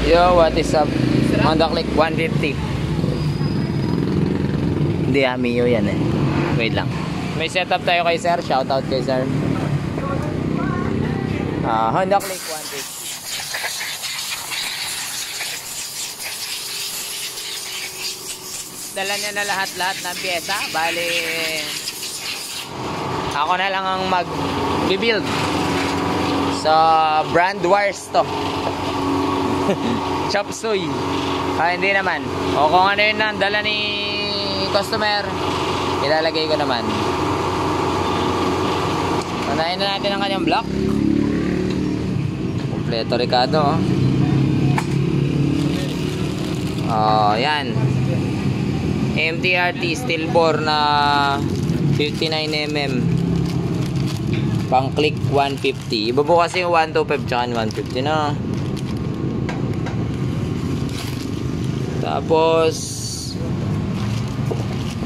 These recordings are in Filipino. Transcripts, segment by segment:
Yo, what is up? Honda Click 150. Hindi, Mio yan eh. Wait lang. May setup tayo kay sir. Shoutout kay sir. Honda Click 150. Dala niya na lahat-lahat ng pyesa. Bali, ako na lang ang mag-build. So, brand wars to. Chop suey. Hindi naman. O kung ano yun ang dala ni customer, ilalagay ko naman. Unahin na natin ang kanyang block. Kompleto Ricardo. Yan. MTRT steel bore na 59mm. Pang Click 150. Iba po kasi yung 125 tsaka 150 na. Tapos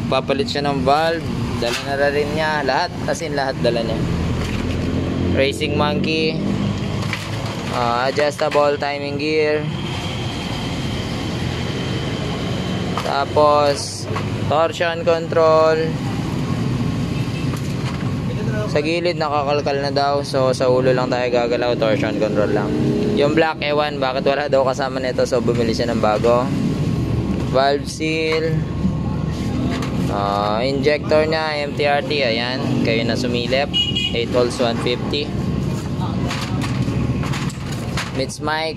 papalit siya ng valve. Dala na rin niya lahat. As in lahat dala niya. Racing monkey. Adjustable timing gear. Tapos torsion control. Sa gilid nakakalkal na daw. So sa ulo lang tayo gagalaw. Torsion control lang. Yung black ewan bakit wala daw kasama nito. So bumili siya ng bago. Valve seal. Injector niya MTRT. Ayan. Kayo na sumilip. 8 volts 150. Mits mic.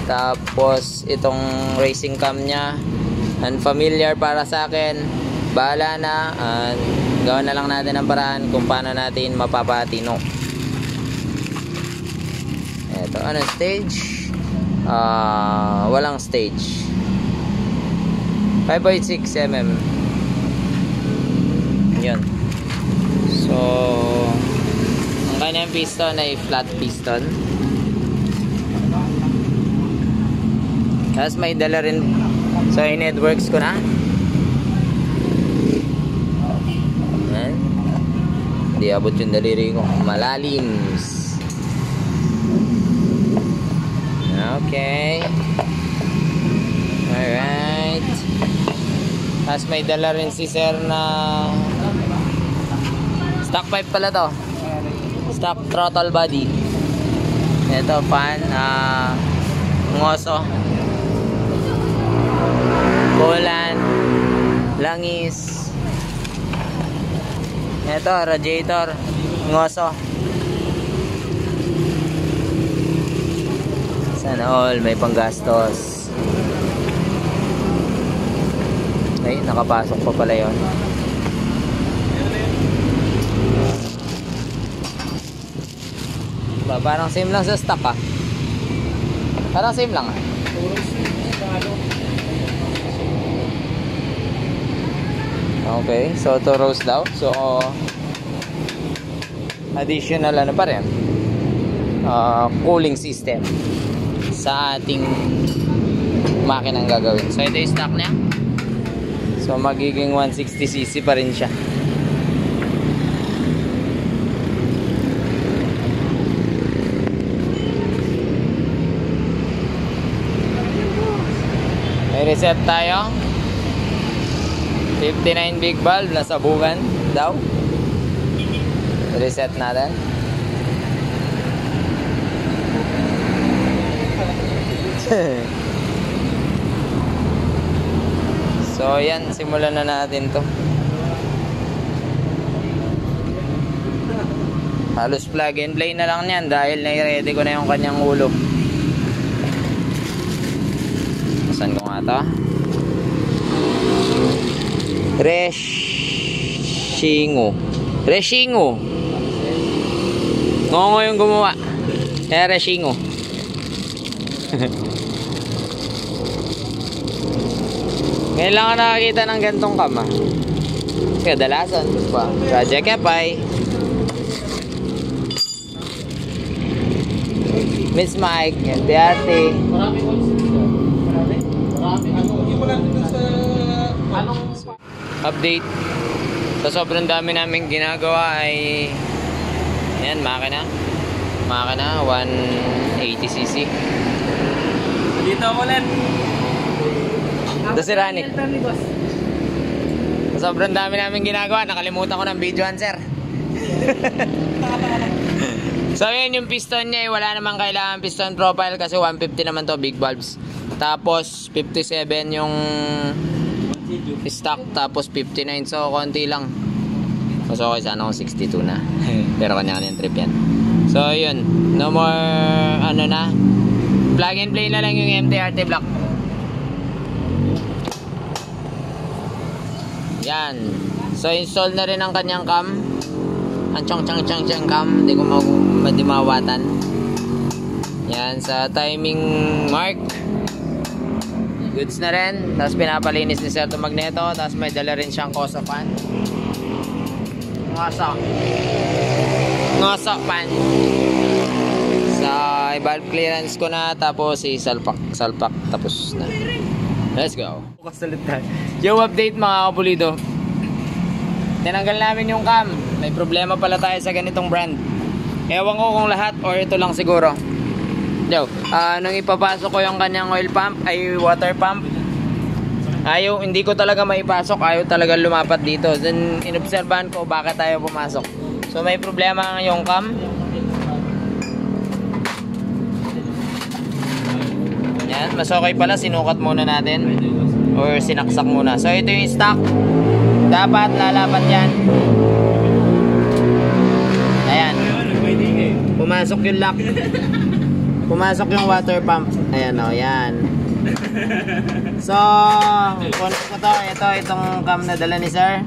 Tapos itong racing cam niya. Unfamiliar para sa akin. Bahala na. Gawin na lang natin ang paraan kung paano natin mapapatino. Ito, ano stage? Walang stage. 5.6mm. Yun. So ang kanyang piston ay flat piston. Tapos may dala rin. So in-networks ko na. Hindi abot yung daliri ko. Malalim. Okay. Alright. Tapos may dala rin si sir na stock pipe pala to. Stock throttle body. Ito fan. Ngoso. Bulan. Langis. Ito, radiator, ngoso. Sana all, may panggastos. Ay, nakapasok pa pala yun. Parang same lang sa stock ah. Parang same lang ah. Okay, so to roast daw. So additional ano pa rin, cooling system sa ating makinang gagawin. So ito yung stock niya. So magiging 160cc pa rin siya. May reset tayo. 59 big valve na sabungan daw. Reset natin. So yan, simulan na natin to. Halos plug and play na lang yan dahil na-ready ko na yung kanyang ulo. Saan ko nga to? Reshingo. Ngongo yung gumawa. Reshingo. Ngayon lang ako nakakita ng gantong kama. Kadalasan pa. Project Epay. Miss Mike, MTRT. Update. Sa sobrang dami namin ginagawa ay ayan, makina. makina, 180cc. Dito mo ulit. Ito si Ranik. Sobrang dami namin ginagawa. Nakalimutan ko ng videoan, sir. So yun yung piston niya, wala namang kailangan piston profile kasi 150 naman to, big valves. Tapos 57 yung stock, tapos 59, so konti lang. Mas okay sana kung 62 na. Pero kanya-kanya yung trip yan. So yun, no more ano na, plug and play na lang yung MTRT block. Yan. So install na rin ang kanyang cam. Ang chang cam, hindi ko madimawatan. Yan, sa timing mark goods na rin. Tapos pinapalinis ni Sir itong magneto. Tapos may dala rin siyang Kosa fan. Ngosa fan. Sa valve clearance ko na. Tapos salpak. Tapos na. Let's go. Yung update mga kapulido. Tinanggal namin yung cam. May problema pala tayo sa ganitong brand. Ewan ko kung lahat or ito lang siguro. Yo, nung ipapasok ko yung kanyang oil pump, ay water pump, hindi ko talaga maipasok. Ayaw talaga lumapat dito. Then inobserbahan ko bakit tayo pumasok. So may problema yung cam. Yan, mas okay pala. Sinukat muna natin. Or sinaksak muna. So ito yung stock. Dapat lalapat yan. Ayan. Pumasok yung lock. Pumasok yung water pump. Ayan o, yan. So, connect ko to. Itong cam na dala ni Sir.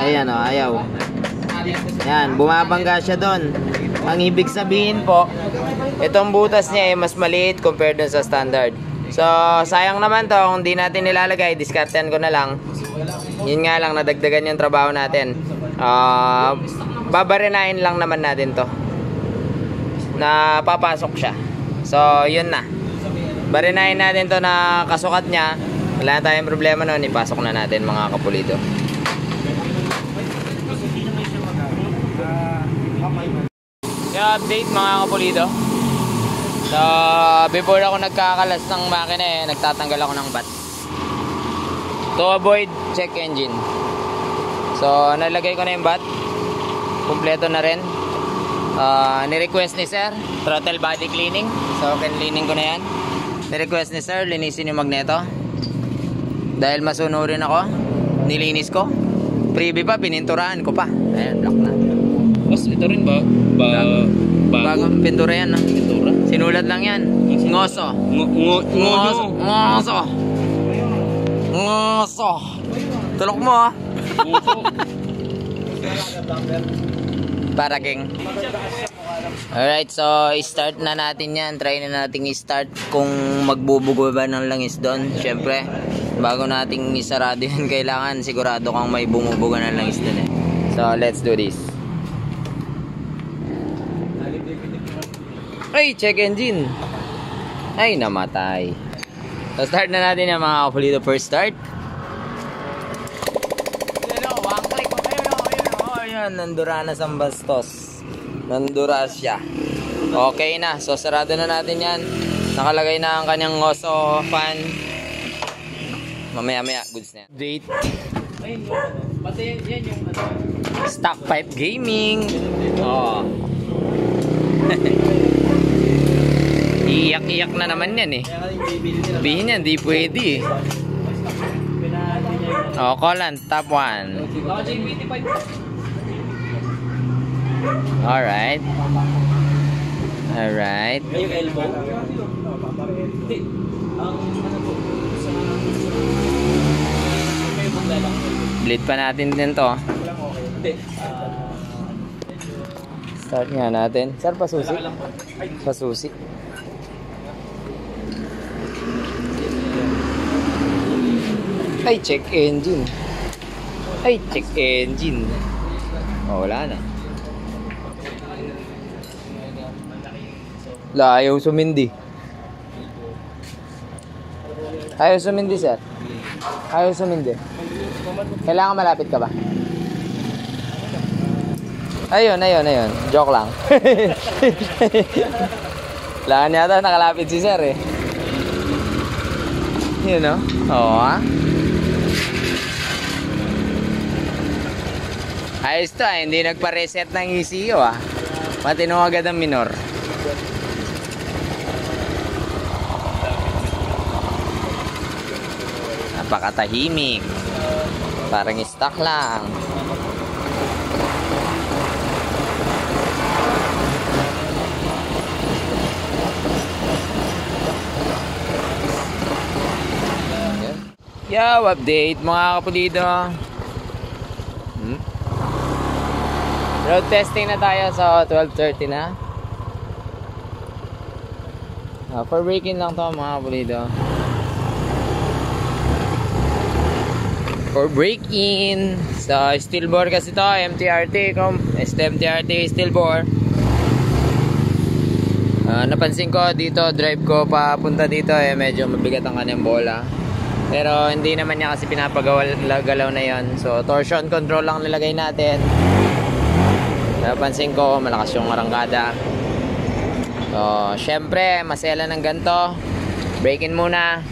Ayan o, ayaw. Ayan, bumabangga siya doon. Ang ibig sabihin po, itong butas niya ay mas maliit compared dun sa standard. So, sayang naman to kung di natin nilalagay. Discartean ko na lang. Yun nga lang, nadagdagan yung trabaho natin. Babarinahin lang naman natin to na papasok siya. So, yun na. Barinahin natin to na kasukat niya. Wala na tayong problema nun. Ipasok na natin mga kapulido. Yung update mga kapulido. So, before ako nagkakalas ng makina nagtatanggal ako ng bat to avoid check engine. So, nalagay ko na yung bat. Kumpleto na rin. Ni-request ni Sir throttle body cleaning. So, cleaning ko na yan. Ni-request ni Sir linisin yung magneto. Dahil masunurin ako, nilinis ko. Freebie pa, pininturahan ko pa. Ayan, black na. Boss, ito rin ba? Bagong pintura yan, no? Pintura? Sinulat lang yan. Ngoso. Ngoso. Tulok mo, ha? Para king. Alright, so start na natin yan. Try na natin i-start kung magbubugo ba ng langis doon. Siyempre, bago nating isarado yan, kailangan sigurado kang may bumubuga ng langis doon eh. So, let's do this. Ay, check engine. Ay, namatay. So, start na natin yung mga kapulido. First start. One click. Ayun, nanduranas ang bastos. Nanduras siya. Okay na. So, sarado na natin yan. Nakalagay na ang kanyang Ngoso fan. Mamaya-maya, goods na yan. Date. Stock Pipe Gaming. Oh. Iyak-iyak na naman yan eh. Sabihin yan, di pwede eh. Oh, Collant, top 1. Alright. Alright. Bleed pa natin din to. Start nga natin. Sir, pasusi. Pasusi. Ay, check engine. Ay, check engine. Oh, wala na. Ayaw sumindi. Ayaw sumindi, sir. Ayaw sumindi. Kailangan malapit ka ba? Ayun. Joke lang. Lahan yata nakalapit si sir eh. Yun no? Oo ah. Ayos to ah, hindi nagpa-reset ng ECU ah. Matino agad ang minor. Napakatahimik. Parang stock lang. Yo, update mga kapulido. Road testing na tayo sa 12:30 na. For braking lang to mga kapulido. For break-in sa steel bore kasi to, MTRT steel bore. Napansin ko dito, drive ko papunta dito medyo mabigat ang kanyang bola. Pero hindi naman niya kasi pinapagalaw na yon. So torsion control lang nilagay natin. Napansin ko malakas yung arangkada. So syempre masela ng ganto. Break-in muna.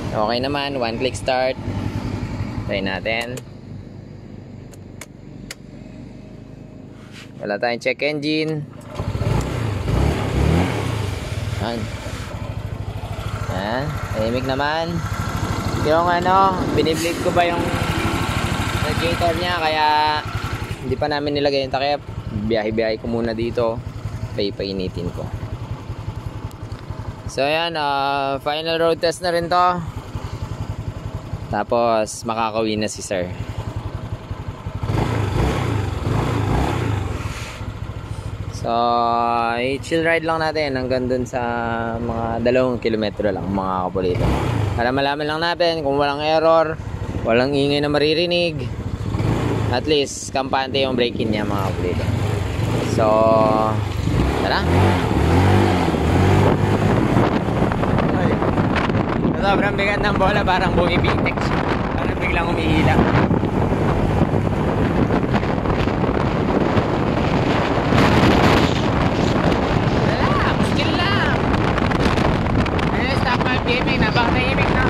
Okay naman, one click start. Try natin. Wala tayong check engine. Tahimik naman. Yung biniblade ko ba yung radiator niya, kaya hindi pa namin nilagay yung takip. Biyahe-biyahe ko muna dito. Painitin ko. So ayan, final road test na rin to. Tapos makakauwi na si sir. So chill ride lang natin hanggang dun sa mga 2 kilometro lang mga kapulido. Para malaman lang natin kung walang error, walang ingay na maririnig. At least kampante yung break-in niya mga kapulido. So tara. Sobrang bigat ng bola, parang bumibitik siya. Parang biglang umihila. Relax, chill lang. Ayun, stop my gaming na. Baka nahimik na.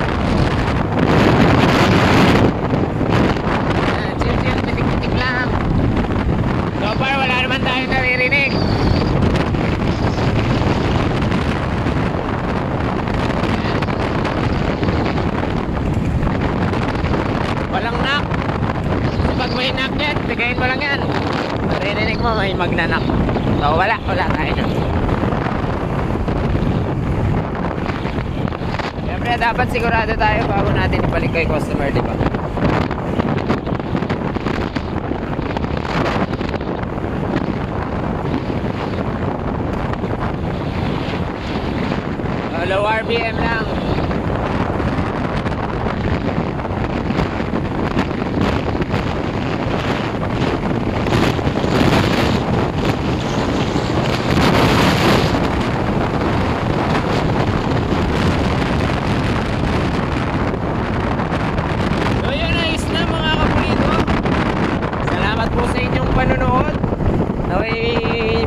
Chill, pitik-pitik lang. So far, wala naman tayong naririnig. Walang knock. Pag may knock yan, bigayin mo lang yan. Narinig mo may magnanak. So wala tayo. Siyempre dapat sigurado tayo bago natin ibalik kay customer, di ba? Low RPM lang. Panonood.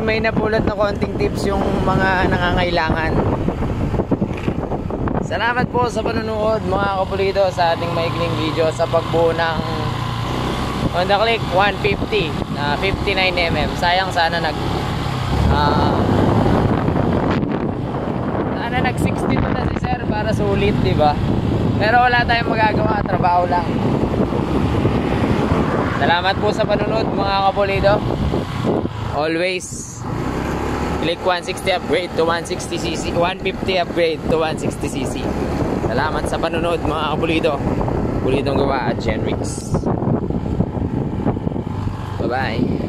May napulot na konting tips yung mga nangangailangan. Salamat po sa panonood mga kapulido sa ating maikling video sa pagbuo ng Honda Click 150 na 59mm. Sayang sana nag 62 na si sir para sulit, di ba? Pero wala tayong magagawa, trabaho lang. Salamat po sa panonood mga kapulido. Always click 160 upgrade to 160cc, 150 upgrade to 160cc. Salamat sa panonood mga kapulido. Pulidong gawa at Genrix. Bye bye.